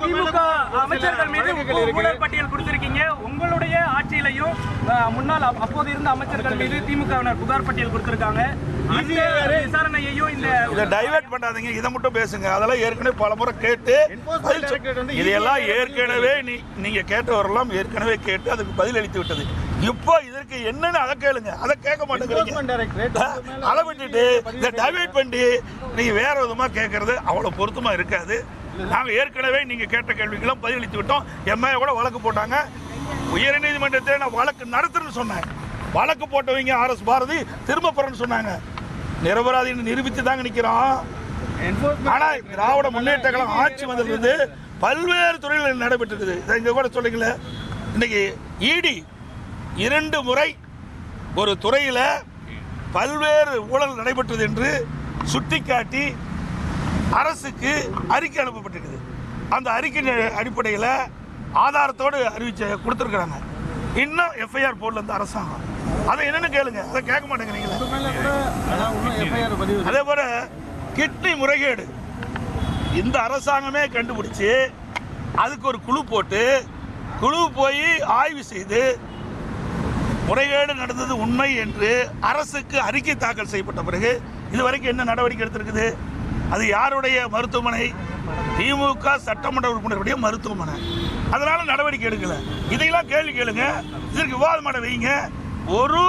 திமுக அமைச்சர்கள் மீது ஊழல் பட்டியல் கொடுத்திருக்கீங்க. உங்களுடைய ஆட்சியிலையும் முன்னாள் அப்போது இருந்த அமைச்சர்கள் மீது திமுகவினர் புகார் பட்டியல் கொடுத்திருக்காங்க. விசாரணையையும் இதை டைவர்ட் பண்ணாதீங்க, இதை மட்டும் பேசுங்க. அதெல்லாம் ஏற்கனவே பல முறை கேட்டு இதையெல்லாம் ஏற்கனவே நீங்க கேட்டவரெல்லாம் ஏற்கனவே கேட்டு அதுக்கு பதில் அளித்து விட்டது. இப்போ இதற்கு என்னன்னு அதை கேளுங்க, அதை கேட்க மாட்டேங்கிறீங்க. அதை விட்டுட்டு இதை டைவர்ட் பண்ணி நீங்க வேற விதமா கேட்கறது அவ்வளவு பொருத்தமா இருக்காது. நாங்க ஏற்கனவே நீங்க கேட்ட கேள்விக்கெல்லாம் பதிலளித்து விட்டோம். எம்ஏ கூட வழக்கு போட்டாங்க. உயர் நீதிமன்றத்தில் நான் வழக்கு நடத்துறேன்னு சொன்னேன். வழக்கு போட்டவங்க ஆர்எஸ் பாரதி திரும்ப போறேன்னு சொன்னாங்க. நிரபராதின்னு நிரூபித்து தாங்க நிக்கிறோம். ஆனா திராவிட முன்னேற்ற கழகம் ஆட்சி வந்தது பல்வேறு துறைகளில் நடைபெற்றிருக்குது. இங்க கூட சொல்லுங்கள, இன்னைக்கு இடி 2 முறை ஒரு துறையில பல்வேறு ஊழல் நடைபெற்றது என்று சுட்டிக்காட்டி அரசுக்கு அறிக்கை அனுப்பப்பட்டிருக்குது. அந்த அறிக்கை அடிப்படையில் ஆதாரத்தோடு கொடுத்துருக்குறாங்க. இன்னும் எஃப்ஐஆர் போடல இந்த அரசாங்கம். அதை என்னன்னு கேளுங்க, அதை கேட்க மாட்டேங்கிறீங்களா? அதே போல கிட்னி முறைகேடு இந்த அரசாங்கமே கண்டுபிடிச்சு அதுக்கு ஒரு குழு போட்டு குழு போய் ஆய்வு செய்து முறைகேடு நடந்தது உண்மை என்று அரசுக்கு அறிக்கை தாக்கல் செய்யப்பட்ட பிறகு இதுவரைக்கும் என்ன நடவடிக்கை எடுத்திருக்குது? அது யாருடைய மருத்துவமனை? திமுக சட்டமன்ற உறுப்பினருடைய மருத்துவமனை. அதனால நடவடிக்கை எடுக்கல. இதையெல்லாம் கேள்வி கேளுங்க, இதற்கு விவாதம் பண்ண வைங்க. ஒரு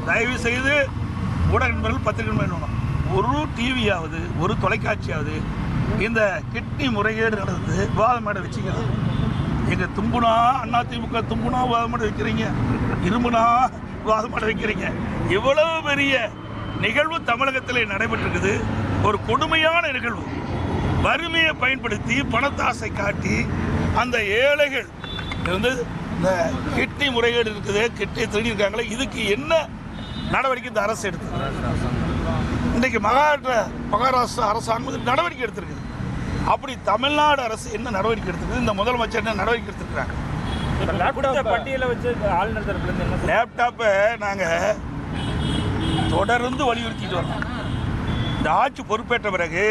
தயவு செய்து ஊடகங்கள் பத்திரிகை வேணும், ஒரு டிவியாவது ஒரு தொலைக்காட்சியாவது இந்த கிட்னி முறைகேடு நடந்தது விவாதம் பண்ண வச்சுக்கலாம். எங்க தும்புனா அதிமுக தும்புனா விவாதம் பண்ண வைக்கிறீங்க, இருமுனா விவாதம் பண்ண வைக்கிறீங்க. இவ்வளவு பெரிய நிகழ்வு தமிழகத்தில் நடைபெற்றிருக்குது. ஒரு கொடுமையான நிகழ்வு. வறுமையை பயன்படுத்தி பணத்தாசை காட்டி அந்த ஏழைகள் வந்து இந்த கிட்னி முறைகேடு இருக்குது, கிட்னி திருடி இருக்காங்களே, இதுக்கு என்ன நடவடிக்கை இந்த அரசு எடுத்தது? இன்றைக்கு மகாராஷ்டிரா அரசாங்கம் நடவடிக்கை எடுத்திருக்குது. அப்படி தமிழ்நாடு அரசு என்ன நடவடிக்கை எடுத்திருக்கு? இந்த முதலமைச்சர் என்ன நடவடிக்கை எடுத்திருக்கிறாங்க? லேப்டாப்பை நாங்கள் தொடர்ந்து வலியுறுத்திட்டு வரோம். இந்த ஆட்சி பொறுப்பேற்ற பிறகு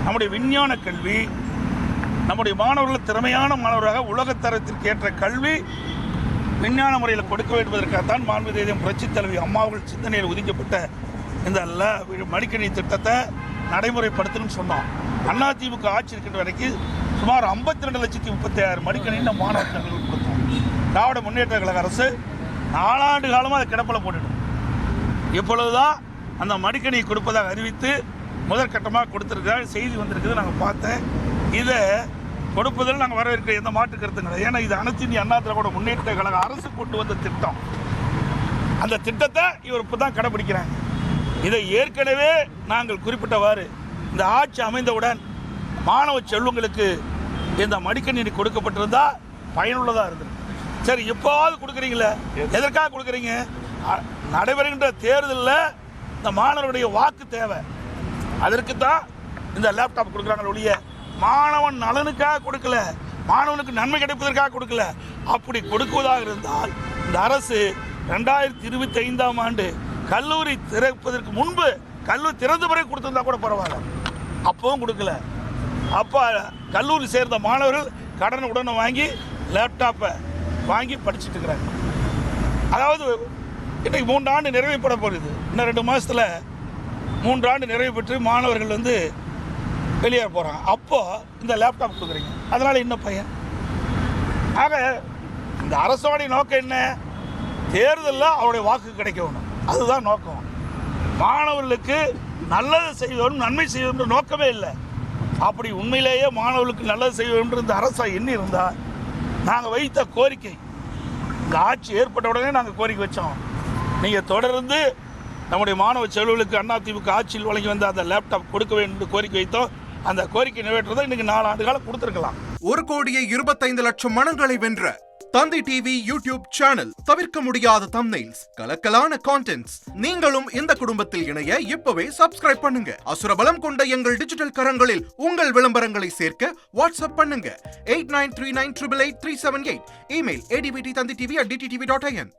நம்முடைய விஞ்ஞான கல்வி, நம்முடைய மாணவர்கள் திறமையான மாணவராக உலகத்தரத்திற்கு ஏற்ற கல்வி விஞ்ஞான முறையில் கொடுக்க வேண்டுவதற்காகத்தான் மாண்புமிகு புரட்சித் தலைவி அம்மாவுகள் சிந்தனையில் உதிக்கப்பட்ட இந்த மடிக்கணினி திட்டத்தை நடைமுறைப்படுத்தணும்னு சொன்னோம். அதிமுக ஆட்சி இருக்கின்ற வரைக்கும் சுமார் 52,36,000 மடிக்கணினி மாணவர்களுக்கு கொடுத்தோம். திராவிட முன்னேற்ற கழக அரசு 4 ஆண்டு காலமாக அதை கிடப்பில் போட்டுடும். இப்பொழுதுதான் அந்த மடிக்கணியை கொடுப்பதாக அறிவித்து முதற்கட்டமாக கொடுத்துருக்காங்க. செய்தி வந்திருக்குது, நாங்கள் பார்த்தேன். இதை கொடுப்பதில் நாங்கள் வரவேற்கிற எந்த மாற்று கருத்தும் கிடையாது. ஏன்னா இது அனைத்து இந்திய அண்ணா திராவிட முன்னேற்ற கழக அரசு கொண்டு வந்த திட்டம். அந்த திட்டத்தை இவர் இப்போ தான் கடைபிடிக்கிறாங்க. இதை ஏற்கனவே நாங்கள் குறிப்பிட்டவாறு இந்த ஆட்சி அமைந்தவுடன் மாணவ செல்வங்களுக்கு இந்த மடிக்கணினி கொடுக்கப்பட்டிருந்தா பயனுள்ளதாக இருந்தது. சரி, இப்போவாவது கொடுக்குறீங்களே, எதற்காக கொடுக்குறீங்க? நடைபெறுகின்ற தேர்தலில் இந்த மாணவருடைய வாக்கு தேவை. அதற்கு தான் இந்த லேப்டாப் கொடுக்குறாங்க ஒழிய மாணவன் நலனுக்காக கொடுக்கல, மாணவனுக்கு நன்மை கிடைப்பதற்காக கொடுக்கல. அப்படி கொடுக்குவதாக இருந்தால் இந்த அரசு 2025ஆம் ஆண்டு கல்லூரி திறப்பதற்கு முன்பு கல்லூரி திறந்த பிறகு கொடுத்திருந்தா கூட பரவாயில்ல. அப்பவும் கொடுக்கல. அப்போ கல்லூரி சேர்ந்த மாணவர்கள் கடன் உடனே வாங்கி லேப்டாப்பை வாங்கி படிச்சுட்டு இருக்கிறாங்க. அதாவது இன்றைக்கு 3 ஆண்டு நிறைவுப்பட போகுது. இன்னும் 2 மாதத்தில் 3 ஆண்டு நிறைவு பெற்று மாணவர்கள் வந்து வெளியேற போகிறாங்க. அப்போது இந்த லேப்டாப் கொடுக்குறீங்க, அதனால் இன்னும் பையன். ஆக இந்த அரசோடைய நோக்கம் என்ன? தேர்தலில் அவருடைய வாக்கு கிடைக்க வேணும், அதுதான் நோக்கம். மாணவர்களுக்கு நல்லது செய்வோம், நன்மை செய்வோம்ன்ற நோக்கமே இல்லை. அப்படி உண்மையிலேயே மாணவர்களுக்கு நல்லது செய்வோம்ன்ற இந்த அரசை எண்ணி இருந்தால் நாங்கள் வைத்த கோரிக்கை, இந்த ஆட்சி ஏற்பட்ட உடனே நாங்கள் கோரிக்கை வச்சோம். நீங்கள் தொடர்ந்து நம்முடைய மாணவ செல்வர்களுக்கு அதிமுக ஆட்சியில் வழங்கி வந்த அந்த லேப்டாப் கொடுக்க வேண்டும் என்று கோரிக்கை வைத்தோம். அந்த கோரிக்கை நிறைவேற்றதை இன்னைக்கு 4 ஆண்டு காலம் கொடுத்திருக்கலாம். 1,25,00,000 மனங்களை வென்ற தந்தி டிவி யூடியூப் சேனல். தவிர்க்க முடியாத தம்ப்நெயில்ஸ், கலக்கலான கான்டென்ட்ஸ். நீங்களும் இந்த குடும்பத்தில் இணைய இப்பவே சப்ஸ்கிரைப் பண்ணுங்க. அசுரபலம் கொண்ட எங்கள் டிஜிட்டல் கரங்களில் உங்கள் விளம்பரங்களை சேர்க்க வாட்ஸ்அப் பண்ணுங்க. 8939888378. Email advtthanditv@dttv.in.